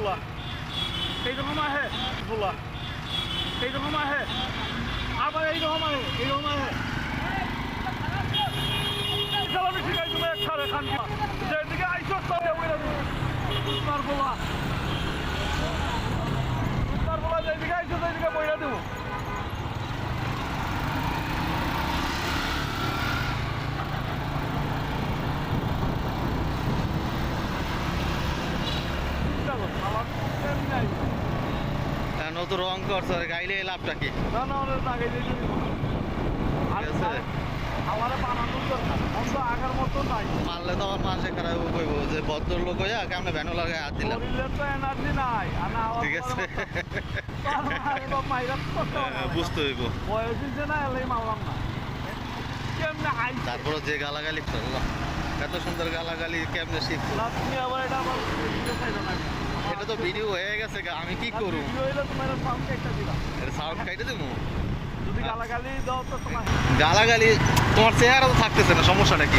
बोला এইরকম আহে बोला এইরকম আহে আবার এইরকম আহে চালানো শিখাই তুমি একসাথে খান যেদিকে আইসো তবে উত্তর बोला যেদিকে আইসো সেদিকে বইরা দেবো নতুন রং করছে গাইলে লাভটা কি না না ওদের আগে আমার বানানোর দরকার অন্ত আগার মতো নাই মারলে তো আমার মানুষে খারাপ কইব যে ভদ্রলোক হইয়া কেমনে ভ্যানো লাগায় হাত দিলাম শরীরে তো এনার্জি নাই আর না ঠিক আছে বুঝতে হইব বয়স দিচ্ছে না এলেই মারলাম না কেমনে আইছে তারপরে যে গালাগালি করলো এত সুন্দর গালাগালি কেমনে শিখছো তুমি আবার এটা আবার ভিডিও চাইলো না এটা তো ভিডিও হয়ে গেছে আমি কি করব ভিডিও হইলে তোমার সাউন্ড একটা দিবা এটা সাউন্ড কাইটে দেবো যদি গালাগালি দাও তো তোমার গালাগালি তোমার চেহারা তো থাকতেছে না সমস্যাটা কি